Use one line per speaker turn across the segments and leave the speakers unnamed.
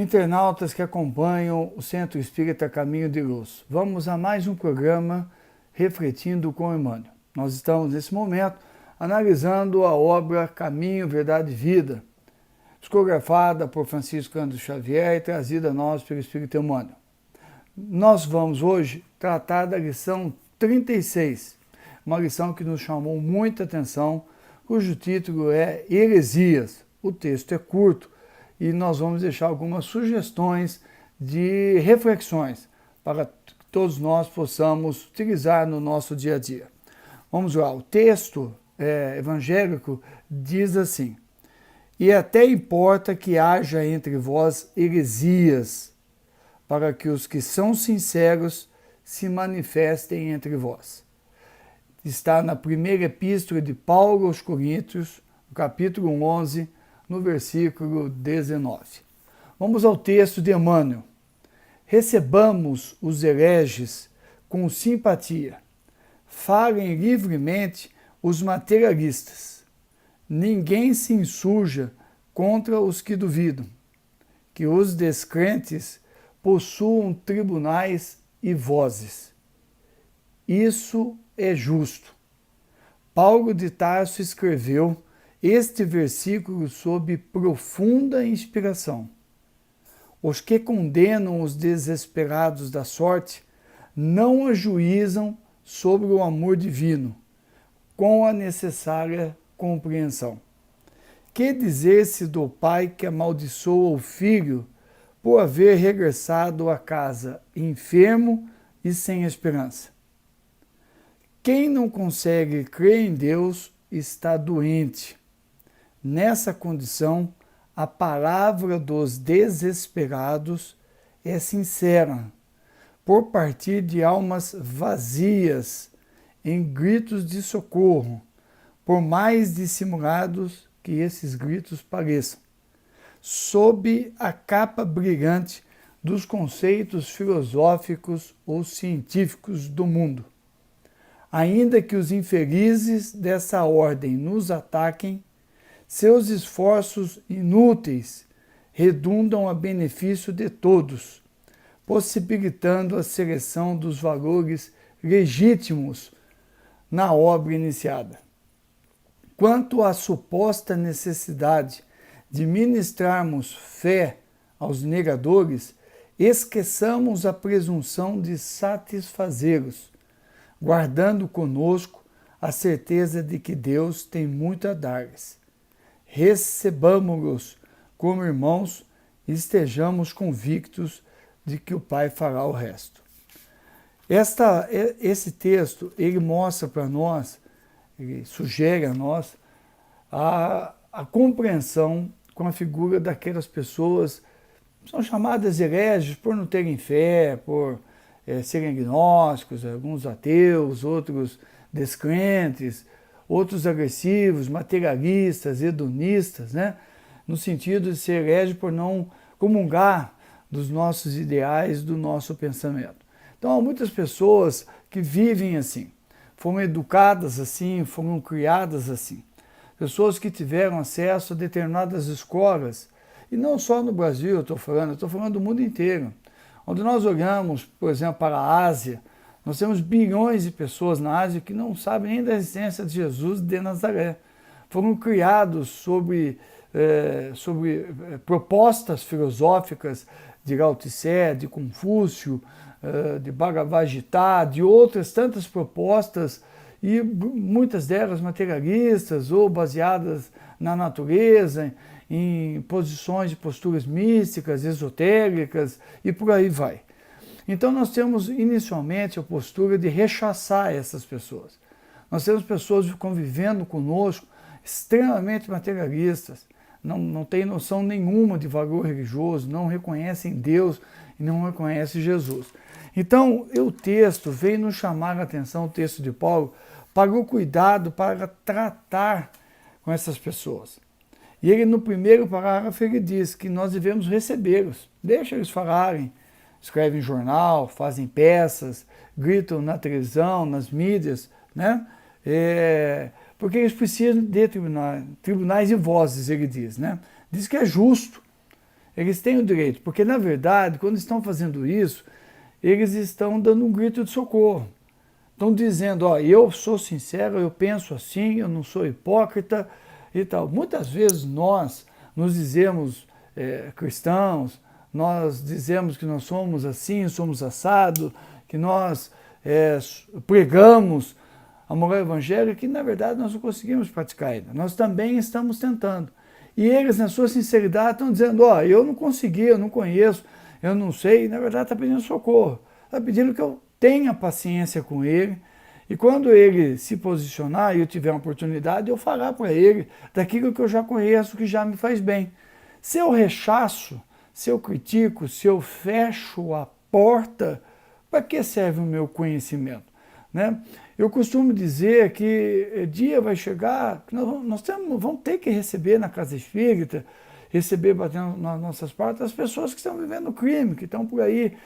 Internautas que acompanham o Centro Espírita Caminho de Luz. Vamos a mais um programa Refletindo com Emmanuel. Nós estamos, nesse momento, analisando a obra Caminho, Verdade e Vida, psicografada por Francisco Cândido Xavier e trazida a nós pelo Espírito Emmanuel. Nós vamos hoje tratar da lição 36, uma lição que nos chamou muita atenção, cujo título é Heresias. O texto é curto, e nós vamos deixar algumas sugestões de reflexões para que todos nós possamos utilizar no nosso dia a dia. Vamos lá, o texto evangélico diz assim: e até importa que haja entre vós heresias, para que os que são sinceros se manifestem entre vós. Está na primeira epístola de Paulo aos Coríntios, no capítulo 11, no versículo 19. Vamos ao texto de Emmanuel. Recebamos os hereges com simpatia. Falem livremente os materialistas. Ninguém se insurja contra os que duvidam. Que os descrentes possuam tribunais e vozes. Isso é justo. Paulo de Tarso escreveu este versículo sob profunda inspiração. Os que condenam os desesperados da sorte não ajuizam sobre o amor divino, com a necessária compreensão. Que dizer-se do pai que amaldiçoa o filho por haver regressado à casa enfermo e sem esperança? Quem não consegue crer em Deus está doente. Nessa condição, a palavra dos desesperados é sincera, por partir de almas vazias, em gritos de socorro, por mais dissimulados que esses gritos pareçam, sob a capa brilhante dos conceitos filosóficos ou científicos do mundo. Ainda que os infelizes dessa ordem nos ataquem, seus esforços inúteis redundam a benefício de todos, possibilitando a seleção dos valores legítimos na obra iniciada. Quanto à suposta necessidade de ministrarmos fé aos negadores, esqueçamos a presunção de satisfazê-los, guardando conosco a certeza de que Deus tem muito a dar-lhes. Recebamo-los como irmãos e estejamos convictos de que o Pai fará o resto. Esse texto, ele mostra para nós, ele sugere a nós a compreensão com a figura daquelas pessoas que são chamadas hereges por não terem fé, por serem agnósticos, alguns ateus, outros descrentes, outros agressivos, materialistas, hedonistas, né? No sentido de ser herege por não comungar dos nossos ideais, do nosso pensamento. Então, há muitas pessoas que vivem assim, foram educadas assim, foram criadas assim. Pessoas que tiveram acesso a determinadas escolas, e não só no Brasil eu estou falando do mundo inteiro. Onde nós olhamos, por exemplo, para a Ásia, nós temos bilhões de pessoas na Ásia que não sabem nem da existência de Jesus de Nazaré. Foram criados sobre propostas filosóficas de Lao Tse, de Confúcio, de Bhagavad Gita, de outras tantas propostas, e muitas delas materialistas ou baseadas na natureza, em posições de posturas místicas, esotéricas, e por aí vai. Então nós temos inicialmente a postura de rechaçar essas pessoas. Nós temos pessoas convivendo conosco extremamente materialistas, não têm noção nenhuma de valor religioso, não reconhecem Deus e não reconhecem Jesus. Então o texto vem nos chamar a atenção, o texto de Paulo, para o cuidado para tratar com essas pessoas. E ele no primeiro parágrafo ele diz que nós devemos recebê-los, deixa eles falarem, escrevem jornal, fazem peças, gritam na televisão, nas mídias, né? Porque eles precisam de tribunais e vozes, ele diz, né? Diz que é justo. Eles têm o direito, porque na verdade, quando estão fazendo isso, eles estão dando um grito de socorro. Estão dizendo, ó, eu sou sincero, eu penso assim, eu não sou hipócrita e tal. Muitas vezes nós nos dizemos cristãos, nós dizemos que nós somos assim, somos assado, que nós pregamos a moral evangélica, que na verdade nós não conseguimos praticar ainda. Nós também estamos tentando. E eles, na sua sinceridade, estão dizendo, ó, eu não consegui, eu não conheço, eu não sei, e na verdade está pedindo socorro. Está pedindo que eu tenha paciência com ele, e quando ele se posicionar e eu tiver uma oportunidade, eu falar para ele daquilo que eu já conheço, que já me faz bem. Se eu rechaço, se eu critico, se eu fecho a porta, para que serve o meu conhecimento? Né? Eu costumo dizer que dia vai chegar, que nós vamos ter que receber na casa espírita, receber batendo nas nossas portas as pessoas que estão vivendo crime, que estão por aí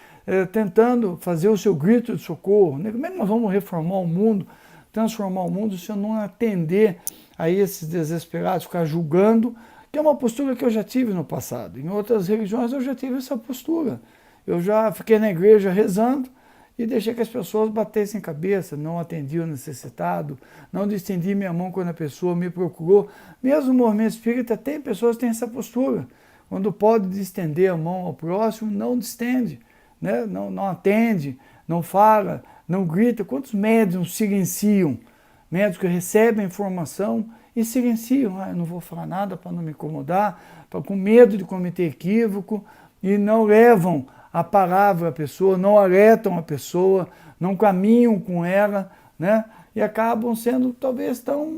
tentando fazer o seu grito de socorro. Né? Como é que nós vamos reformar o mundo, transformar o mundo, se eu não atender a esses desesperados, ficar julgando, que é uma postura que eu já tive no passado. Em outras religiões eu já tive essa postura. Eu já fiquei na igreja rezando e deixei que as pessoas batessem cabeça, não atendi o necessitado, não estendi minha mão quando a pessoa me procurou. Mesmo no movimento espírita tem pessoas que têm essa postura. Quando pode estender a mão ao próximo, não estende, né? Não atende, não fala, não grita. Quantos médiuns silenciam? Médiuns que recebem informação e silenciam. Eu não vou falar nada para não me incomodar, com medo de cometer equívoco, e não levam a palavra à pessoa, não alertam a pessoa, não caminham com ela, né? E acabam sendo talvez tão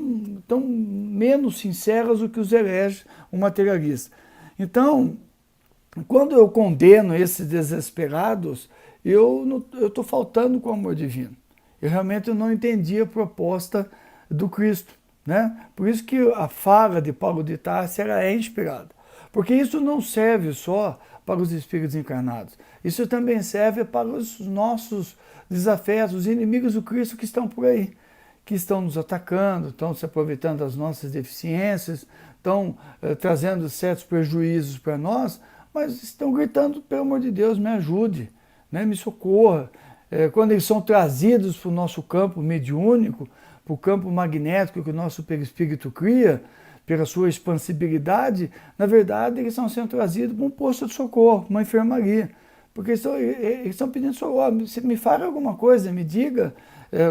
menos sinceras do que os hereges, o materialista. Então, quando eu condeno esses desesperados, eu estou faltando com o amor divino. Eu realmente não entendi a proposta do Cristo, né? Por isso que a fala de Paulo de Tarso é inspirada. Porque isso não serve só para os espíritos encarnados. Isso também serve para os nossos desafetos, os inimigos do Cristo que estão por aí, que estão nos atacando, estão se aproveitando das nossas deficiências, estão trazendo certos prejuízos para nós, mas estão gritando, pelo amor de Deus, me ajude, né, me socorra. Quando eles são trazidos para o nosso campo mediúnico, para o campo magnético que o nosso perispírito cria, pela sua expansibilidade, na verdade eles estão sendo trazidos para um posto de socorro, uma enfermaria, porque eles estão pedindo socorro. Me fala alguma coisa, me diga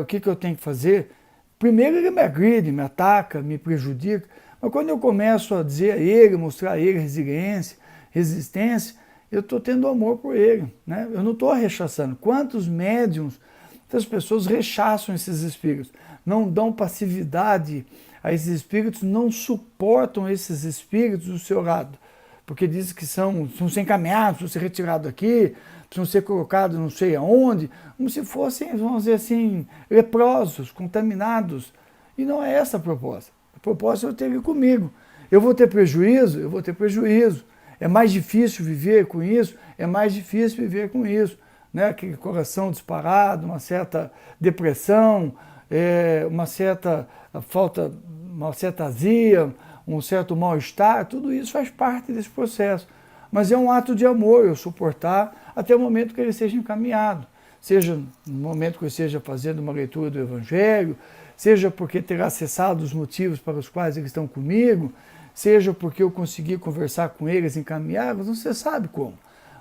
o que eu tenho que fazer. Primeiro ele me agride, me ataca, me prejudica, mas quando eu começo a dizer a ele, mostrar a ele resiliência, resistência, eu estou tendo amor por ele, né? Eu não estou rechaçando. Quantos médiums, as pessoas rechaçam esses espíritos, não dão passividade a esses espíritos, não suportam esses espíritos do seu lado, porque dizem que são ser encaminhados, precisam ser retirados aqui, precisam ser colocados não sei aonde, como se fossem, vamos dizer assim, leprosos, contaminados. E não é essa a proposta. A proposta é eu ter ele comigo. Eu vou ter prejuízo? Eu vou ter prejuízo. É mais difícil viver com isso? É mais difícil viver com isso. Né? Aquele coração disparado, uma certa depressão, uma certa falta, uma certa azia, um certo mal-estar, tudo isso faz parte desse processo. Mas é um ato de amor eu suportar até o momento que ele seja encaminhado. Seja no momento que eu esteja fazendo uma leitura do Evangelho, seja porque terá acessado os motivos para os quais eles estão comigo, seja porque eu consegui conversar com eles, encaminhá-los, não se sabe como.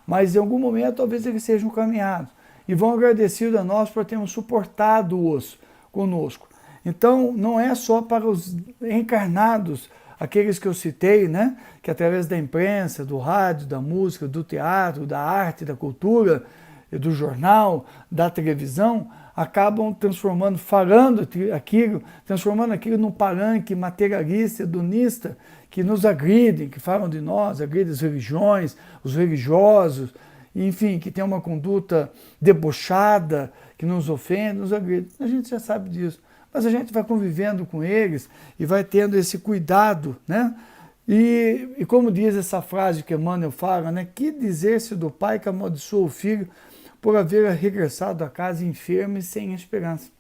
Mas em algum momento talvez eles sejam encaminhados e vão agradecidos a nós por termos suportado-os conosco. Então, não é só para os encarnados, aqueles que eu citei, né, que através da imprensa, do rádio, da música, do teatro, da arte, da cultura, do jornal, da televisão, acabam transformando, transformando aquilo num palanque materialista, hedonista, que nos agridem, que falam de nós, agridem as religiões, os religiosos, enfim, que tem uma conduta debochada, que nos ofende, nos agride. A gente já sabe disso. Mas a gente vai convivendo com eles e vai tendo esse cuidado, né? E como diz essa frase que Emmanuel fala, né? Que dizer-se do pai que amaldiçoou o filho por haver regressado à casa enfermo e sem esperança.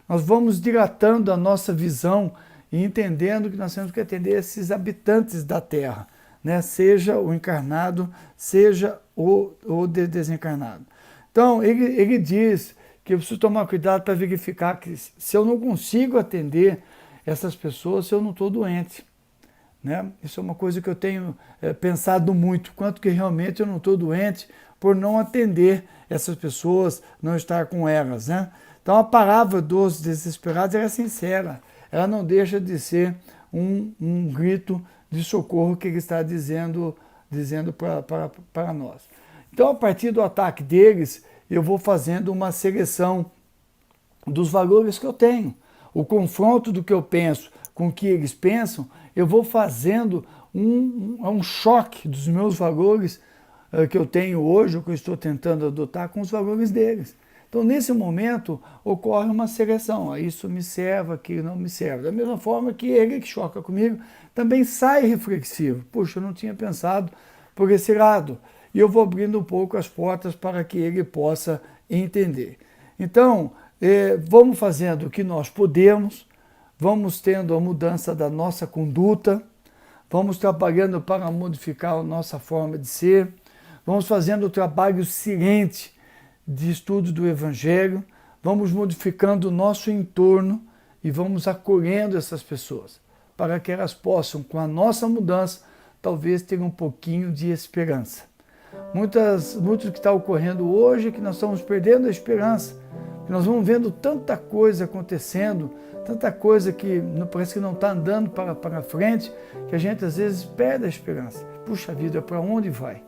Nós vamos dilatando a nossa visão e entendendo que nós temos que atender esses habitantes da terra, né? Seja o encarnado, seja o desencarnado. Então, ele diz que eu preciso tomar cuidado para verificar que se eu não consigo atender essas pessoas, se eu não estou doente. Né? Isso é uma coisa que eu tenho pensado muito, quanto que realmente eu não estou doente por não atender essas pessoas, não estar com elas. Né? Então a palavra dos desesperados é sincera, ela não deixa de ser um grito de socorro que ele está dizendo para nós. Então a partir do ataque deles, eu vou fazendo uma seleção dos valores que eu tenho, o confronto do que eu penso com o que eles pensam, eu vou fazendo um choque dos meus valores que eu tenho hoje, o que eu estou tentando adotar, com os valores deles. Então, nesse momento, ocorre uma seleção. Isso me serve, aquilo não me serve. Da mesma forma que ele que choca comigo também sai reflexivo. Puxa, eu não tinha pensado por esse lado. E eu vou abrindo um pouco as portas para que ele possa entender. Então, vamos fazendo o que nós podemos, vamos tendo a mudança da nossa conduta, vamos trabalhando para modificar a nossa forma de ser, vamos fazendo o trabalho silente de estudo do Evangelho, vamos modificando o nosso entorno e vamos acolhendo essas pessoas, para que elas possam, com a nossa mudança, talvez ter um pouquinho de esperança. Muito que está ocorrendo hoje é que nós estamos perdendo a esperança, que nós vamos vendo tanta coisa acontecendo, tanta coisa que parece que não está andando para frente, que a gente às vezes perde a esperança. Puxa vida, para onde vai?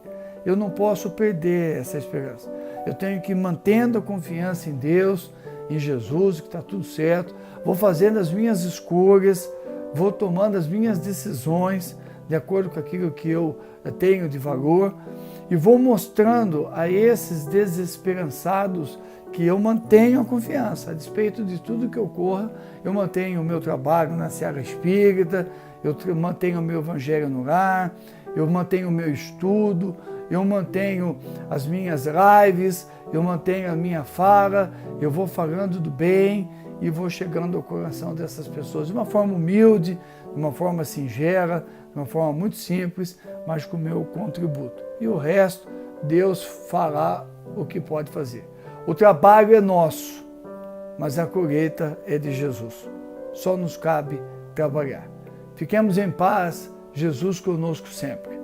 Eu não posso perder essa esperança. Eu tenho que ir mantendo a confiança em Deus, em Jesus, que está tudo certo. Vou fazendo as minhas escolhas, vou tomando as minhas decisões de acordo com aquilo que eu tenho de valor e vou mostrando a esses desesperançados que eu mantenho a confiança, a despeito de tudo que ocorra, eu mantenho o meu trabalho na seara espírita, eu mantenho o meu evangelho no lar, eu mantenho o meu estudo, eu mantenho as minhas lives, eu mantenho a minha fala, eu vou falando do bem e vou chegando ao coração dessas pessoas de uma forma humilde, de uma forma singela, de uma forma muito simples, mas com o meu contributo. E o resto, Deus fará o que pode fazer. O trabalho é nosso, mas a colheita é de Jesus. Só nos cabe trabalhar. Fiquemos em paz, Jesus conosco sempre.